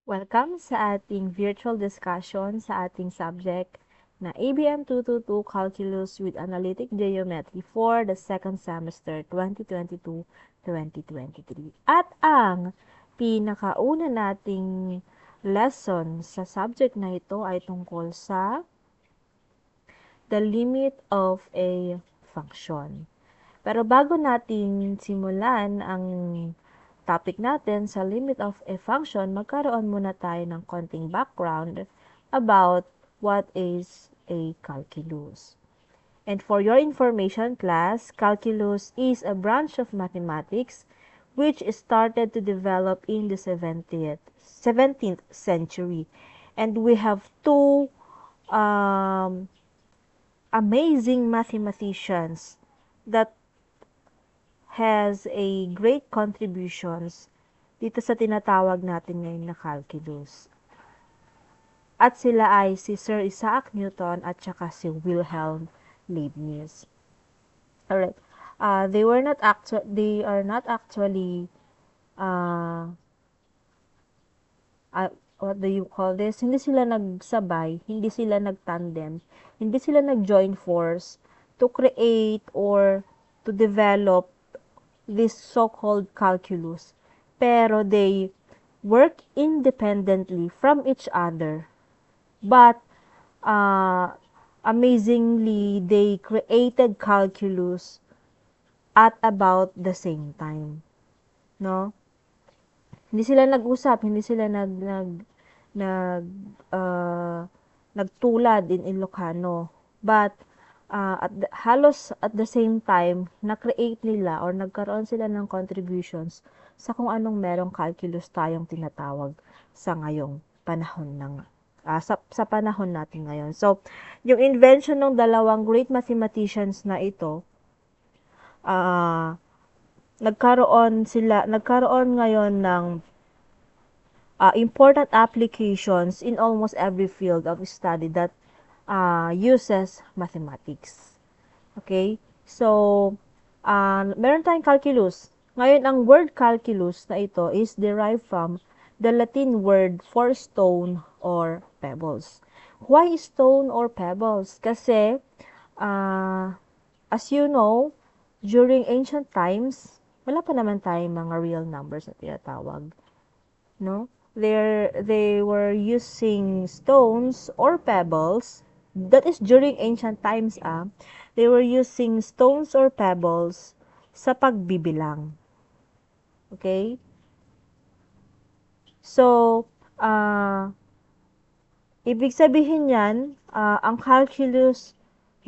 Welcome sa ating virtual discussion sa ating subject na ABM 222 Calculus with Analytic Geometry for the second semester 2022-2023. At ang pinakauna nating lesson sa subject na ito ay tungkol sa the limit of a function. Pero bago natin simulan ang topic natin sa limit of a function, magkaroon muna tayo ng konting background about what is a calculus. And for your information class, calculus is a branch of mathematics which started to develop in the 17th century. And we have two um, amazing mathematicians that has a great contributions dito sa tinatawag natin ngayon na calculus. At sila ay si Sir Isaac Newton at saka si Wilhelm Leibniz. Alright. They are not actually uh, what do you call this? Hindi sila nagsabay, hindi sila nagtandem, hindi sila nag-join force to create or to develop this so-called calculus. Pero they work independently from each other. But amazingly, they created calculus at about the same time. No? Hindi sila nag-usap, hindi sila nag nagtulad in Ilocano. But halos at the same time, na-create nila or nagkaroon sila ng contributions sa kung anong merong calculus tayong tinatawag sa ngayong panahon ng sa panahon natin ngayon. So, yung invention ng dalawang great mathematicians na ito, nagkaroon ngayon ng important applications in almost every field of study that uses mathematics. Okay? So, meron tayong calculus. Ngayon, ang word calculus na ito is derived from the Latin word for stone or pebbles. Why stone or pebbles? Kasi, as you know, during ancient times, wala pa naman tayong mga real numbers na tinatawag. No? They were using stones or pebbles. That is during ancient times. They were using stones or pebbles sa pagbibilang. Okay? So, ibig sabihin yan, ang calculus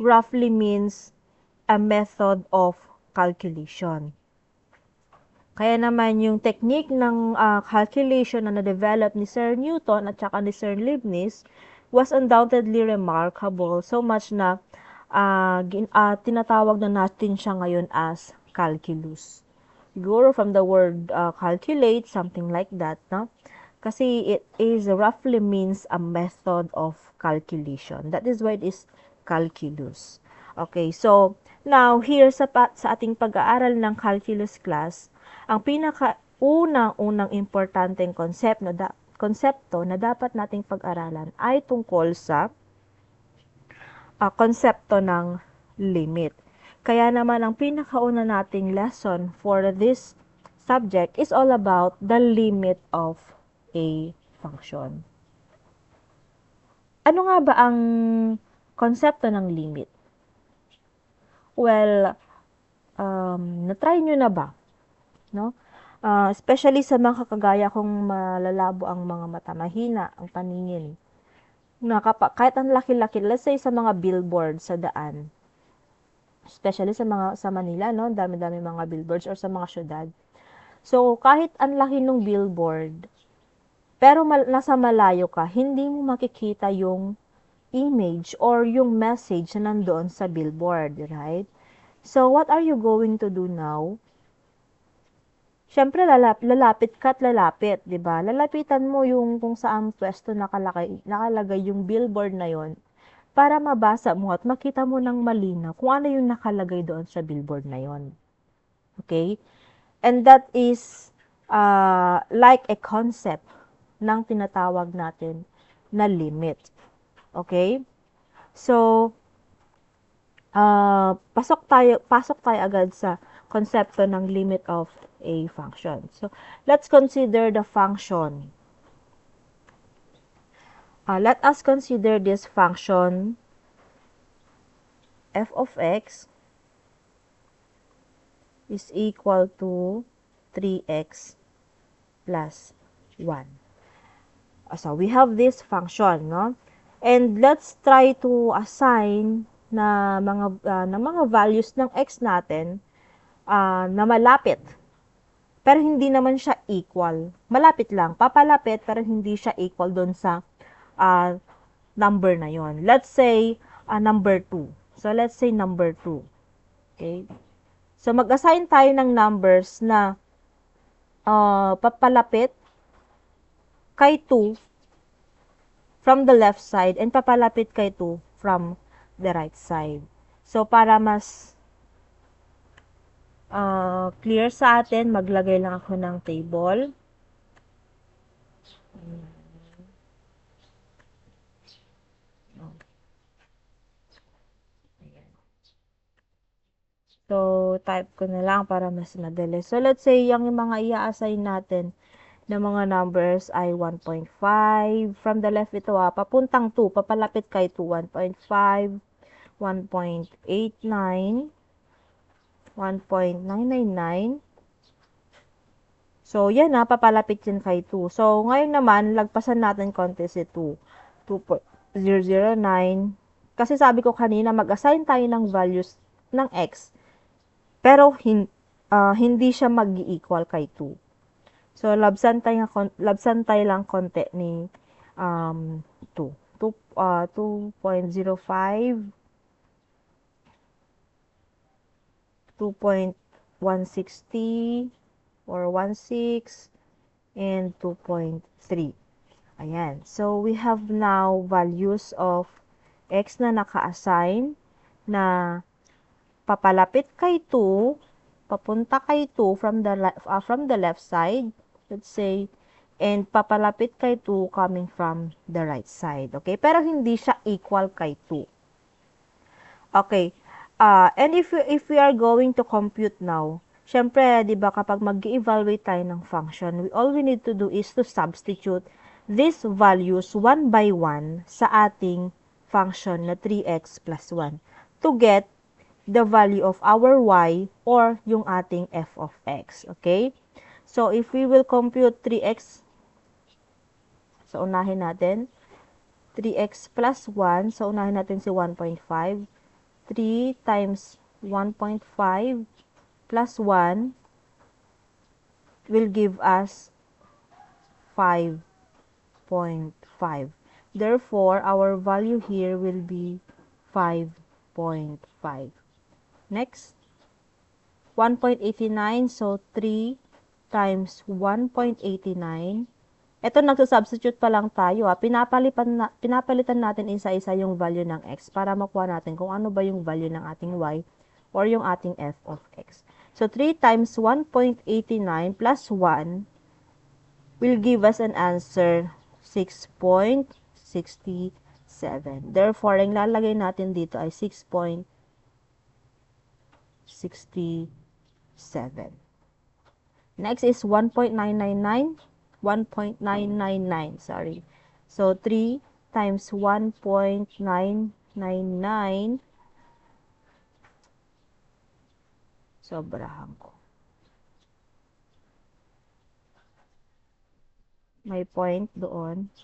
roughly means a method of calculation. Kaya naman yung technique ng calculation na na-develop ni Sir Newton at saka ni Sir Leibniz was undoubtedly remarkable, so much na tinatawag na natin siya ngayon as calculus. Siguro from the word calculate, something like that, no? Kasi it is roughly means a method of calculation. That is why it is calculus. Okay, so now here sa ating pag-aaral ng calculus class, ang pinakaunang importanteng konsepto na dapat nating pag-aralan ay tungkol sa konsepto ng limit. Kaya naman ang pinakauna nating lesson for this subject is all about the limit of a function. Ano nga ba ang konsepto ng limit? Well, na-try nyo na ba? No? Especially sa mga kakagaya kung malalabo ang mga mata, mahina ang paningin. Kahit ang laki-laki, let's say sa mga billboard sa daan, especially sa Manila, no? Dami-dami mga billboards or sa mga syudad. So, kahit ang laki ng billboard, pero nasa malayo ka, hindi mo makikita yung image or yung message na nandoon sa billboard, right? So, what are you going to do now? Siyempre, lalapit ka't lalapit, di ba? Lalapitan mo yung kung saan pwesto nakalagay yung billboard na yon para mabasa mo at makita mo ng malinaw kung ano yung nakalagay doon sa billboard na yon. Okay? And that is like a concept ng tinatawag natin na limit. Okay? So, pasok tayo agad sa konsepto ng limit of a function. So, let's consider the function. Let us consider this function f of x is equal to 3x plus 1. So, we have this function, no? And let's try to assign na mga values ng x natin na malapit. Pero hindi naman siya equal. Malapit lang. Papalapit pero hindi siya equal doon sa number na yon. Let's say number 2. So, let's say number 2. Okay? So, mag-assign tayo ng numbers na papalapit kay 2 from the left side and papalapit kay 2 from the right side. So, para mas clear sa atin, maglagay lang ako ng table. So, type ko na lang para mas madali. So, let's say, yung mga i-assign natin na mga numbers ay 1.5. From the left ito papuntang 2. Papalapit kay 2. 1.5, 1.89, 1.999. So, yan papalapit yan kay 2. So, ngayon naman, lagpasan natin konti si 2. 2.009. Kasi sabi ko kanina, mag-assign tayo ng values ng x. Pero, hindi siya mag-equal kay 2. So, labsan tayo lang konti ni 2. 2.05, 2.160, or 16, and 2.3. Ayan. So, we have now values of x na naka-assign na papalapit kay 2, papunta kay 2 from the left side, let's say, and papalapit kay 2 coming from the right side. Okay? Pero hindi siya equal kay 2. Okay. And if we are going to compute now, syempre, di ba, kapag mag-evaluate tayo ng function, all we need to do is to substitute these values one by one sa ating function na 3x plus 1 to get the value of our y or yung ating f of x. Okay? So, if we will compute 3x, so unahin natin, 3x plus 1, so unahin natin si 1.5, 3 times 1.5 plus 1 will give us 5.5. Therefore, our value here will be 5.5. Next, 1.89. So, 3 times 1.89. Ito, nagsusubstitute pa lang tayo. Pinapalitan natin isa-isa yung value ng x para makuha natin kung ano ba yung value ng ating y or yung ating f of x. So, 3 times 1.89 plus 1 will give us an answer 6.67. Therefore, ang lalagay natin dito ay 6.67. Next is 1.999. 1.999, sorry. So, 3 times 1.999, sobrahan ko. May point doon,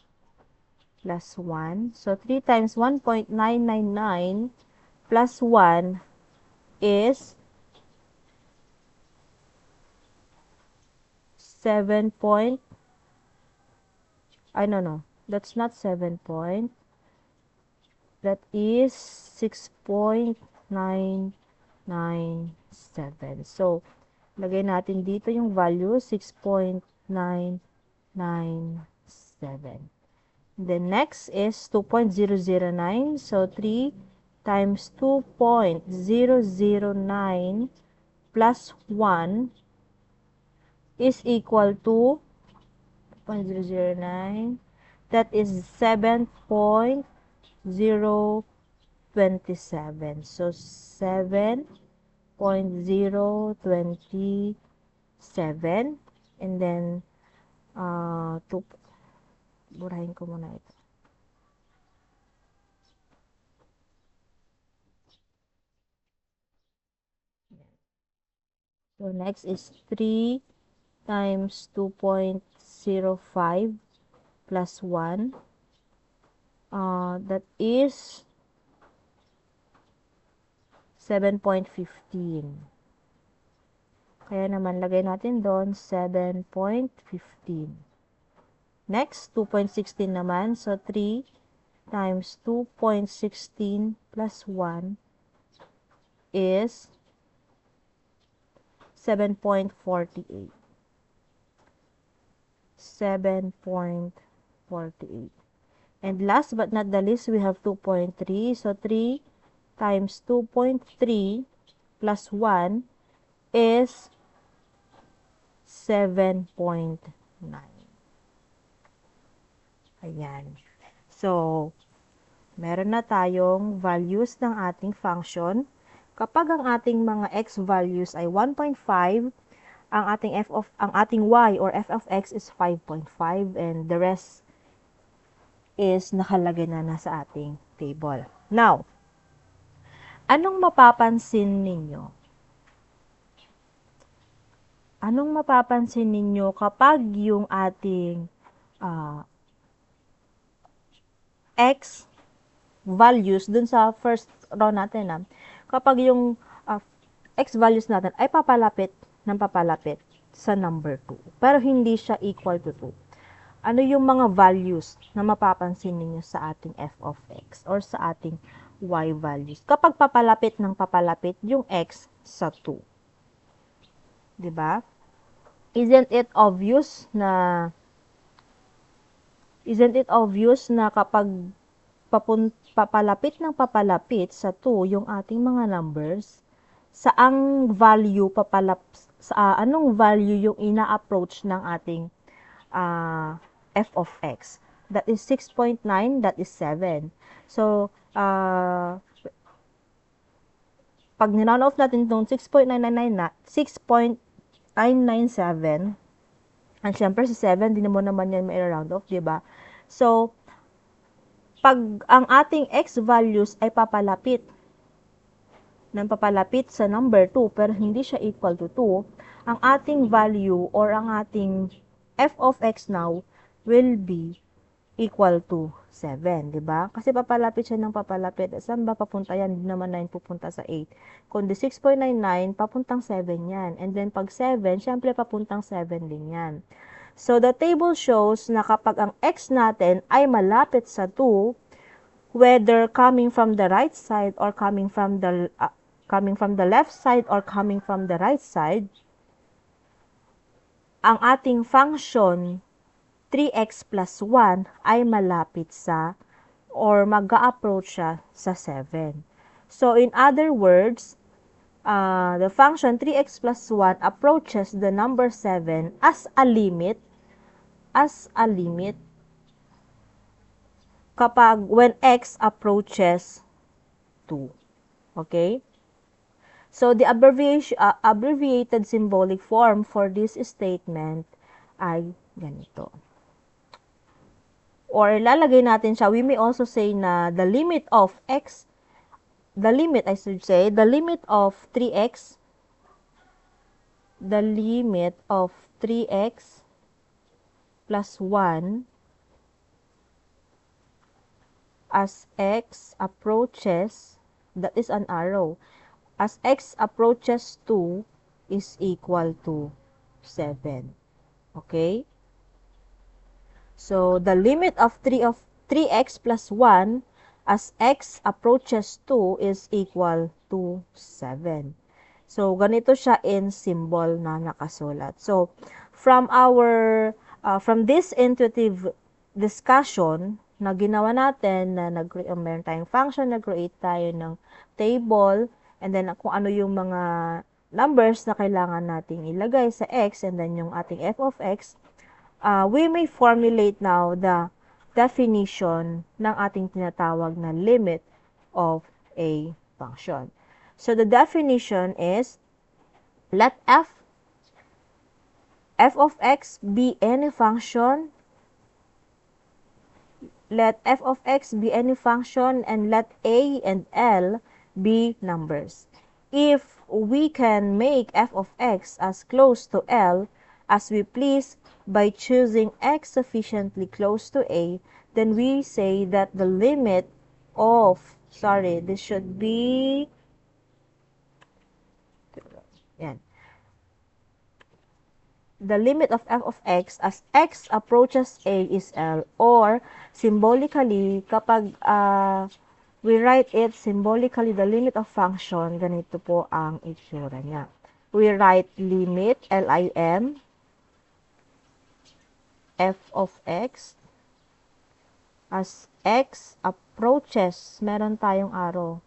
plus 1. So, 3 times 1.999 plus 1 is 7 point, no, that's not 7 point, that is 6.997. So, lagay natin dito yung value, 6.997. Then, next is 2.009. So, 3 times 2.009 plus 1 is equal to 0.009. That is 7.027. So, 7.027. And then, 2, burahin ko muna ito. So, next is 3 times 2.05 plus 1. That is 7.15. Kaya naman, lagay natin doon 7.15. Next, 2.16 naman. So, 3 times 2.16 plus 1 is 7.48. 7.48. And last but not the least, we have 2.3. So, 3 times 2.3 plus 1 is 7.9. Ayan. So, meron na tayong values ng ating function. Kapag ang ating mga x values ay 1.5, ang ating y or f of x is 5.5 and the rest is nakalagay na nasa ating table. Now, anong mapapansin ninyo? Anong mapapansin ninyo kapag yung ating x values dun sa first row natin, kapag yung x values natin ay papalapit sa number 2, pero hindi siya equal to 2. Ano yung mga values na mapapansin ninyo sa ating f of x or sa ating y values kapag papalapit yung x sa 2? 'Di ba? Isn't it obvious na kapag papalapit sa 2 yung ating mga numbers, saang value anong value yung ina-approach ng ating f of x? That is 6.9, that is 7. So, pag niround off natin itong 6.997, and syempre si 7, din mo naman yan may round off, diba? So, pag ang ating x values ay papalapit sa number 2, pero hindi siya equal to 2, ang ating value or ang ating f of x now will be equal to 7, di ba? Kasi papalapit siya ng papalapit. Saan ba papunta yan? Hindi naman 9 pupunta sa 8. Kundi 6.99, papuntang 7 yan. And then pag 7, syempre papuntang 7 din yan. So, the table shows na kapag ang x natin ay malapit sa 2, whether coming from the right side or coming from the left side or coming from the right side, ang ating function 3x plus 1 ay malapit sa or mag-a-approach siya sa 7. So, in other words, the function 3x plus 1 approaches the number 7 as a limit kapag when x approaches 2. Okay? So, the abbreviated symbolic form for this statement ay ganito. Or lalagay natin siya, we may also say na the limit of 3x, plus 1 as x approaches, that is an arrow, as x approaches 2 is equal to 7. Okay? So, the limit of 3x plus 1 as x approaches 2 is equal to 7. So, ganito siya in symbol na nakasulat. So, from this intuitive discussion na ginawa natin, na meron tayong function, nag-create tayo ng table, and then kung ano yung mga numbers na kailangan nating ilagay sa x, and then yung ating f of x, we may formulate now the definition ng ating tinatawag na limit of a function. So the definition is, let f of x be any function, let f of x be any function, and let a and L be numbers. If we can make f of x as close to L as we please by choosing x sufficiently close to a, then we say that the limit of, this should be, yan, the limit of f of x as x approaches a is L, or symbolically, kapag we write it symbolically, the limit of function, ganito po ang itsura niya. We write limit, L-I-M, f of x as x approaches, meron tayong arrow,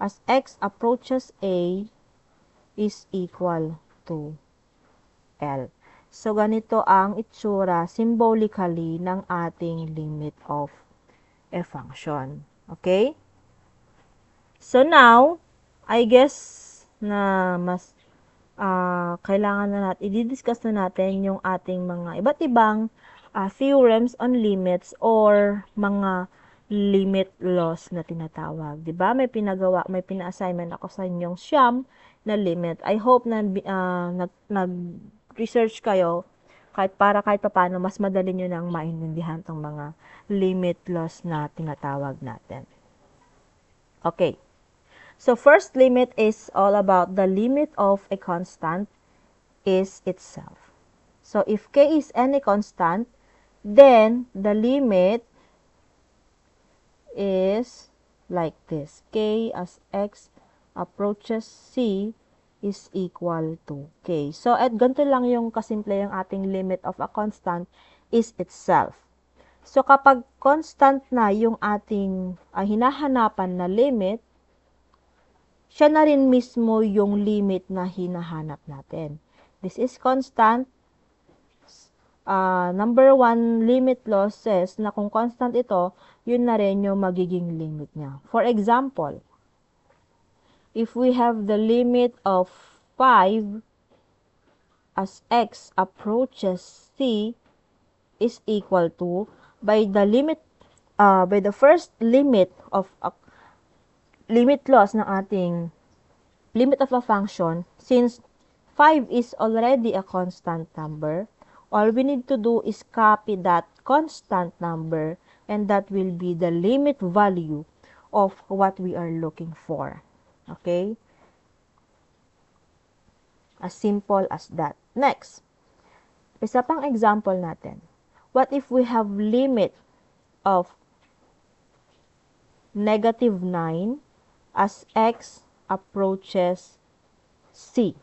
as x approaches a is equal to L. So, ganito ang itsura symbolically ng ating limit of a function. Okay? So, now, I guess na mas kailangan na natin, i-discuss na natin yung ating mga iba't ibang theorems on limits or mga limit laws na tinatawag. Diba? May pina-assignment ako sa inyong siyam na limit. I hope na nag-research kayo kahit paano mas madali nyo nang maintindihan tong mga limit laws na tinatawag natin. Okay. So, first limit is all about the limit of a constant is itself. So, if k is any constant, then the limit is like this. K as x approaches c is equal to k. So, at ganito lang yung kasimple yung ating limit of a constant is itself. So, kapag constant na yung ating hinahanapan na limit, siya na rin mismo yung limit na hinahanap natin. This is constant. Number 1 limit law says na kung constant ito, yun na rin yung magiging limit niya. For example, if we have the limit of 5 as x approaches c is equal to, by the first limit of limit laws ng ating limit of a function, since 5 is already a constant number, all we need to do is copy that constant number, and that will be the limit value of what we are looking for. Okay? As simple as that. Next, isa pang example natin. What if we have limit of negative 9 as x approaches c?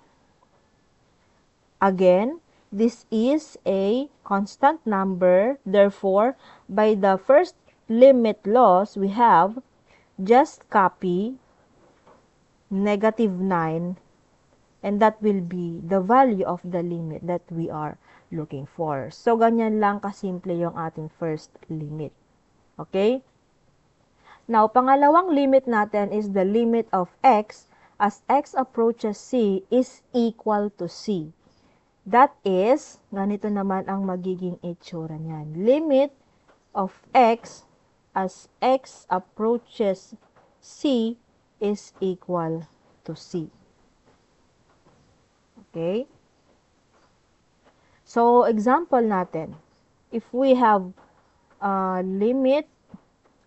Again, this is a constant number. Therefore, by the first limit laws, we have just copy negative 9, and that will be the value of the limit that we are looking for. So, ganyan lang kasimple yung ating first limit. Okay? Now, pangalawang limit natin is the limit of x as x approaches c is equal to c. That is, ganito naman ang magiging itsura niyan. Limit of x as x approaches c is equal to c. Okay? So, example natin. If we have limit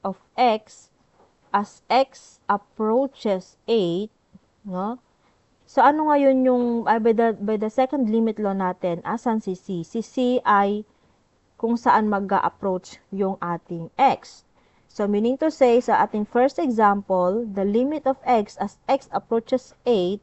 of x as x approaches 8, no? So, ano ngayon yung, by the second limit law natin, asan si c? Si c ay kung saan mag-approach yung ating x. So, meaning to say, sa ating first example, the limit of x as x approaches 8,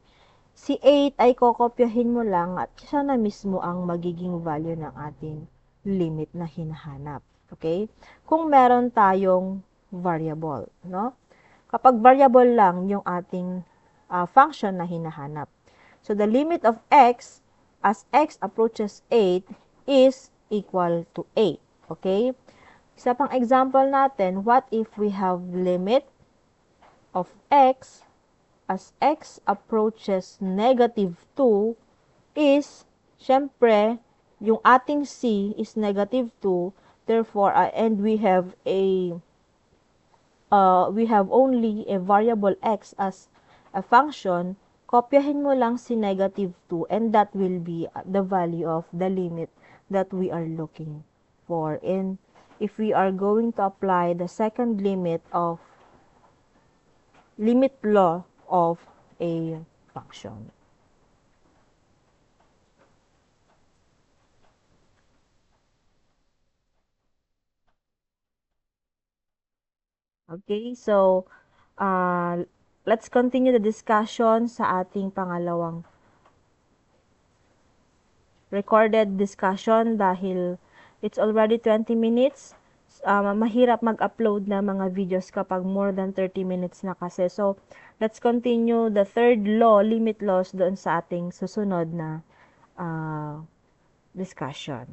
si 8 ay kokopyahin mo lang at siya na mismo ang magiging value ng ating limit na hinahanap. Okay? Kung meron tayong variable, no? Kapag variable lang yung ating function na hinahanap. So, the limit of x as x approaches 8 is equal to 8. Okay? Isa pang example natin, what if we have limit of x as x approaches negative 2 is, syempre, yung ating c is negative 2, therefore, and we have only a variable x as a function, kopyahin mo lang si negative 2 and that will be the value of the limit that we are looking for. And if we are going to apply the second limit law of a function. Okay, so let's continue the discussion sa ating pangalawang recorded discussion dahil it's already 20 minutes. Mahirap mag-upload na mga videos kapag more than 30 minutes na kasi. So, let's continue the third law, limit laws doon sa ating susunod na discussion.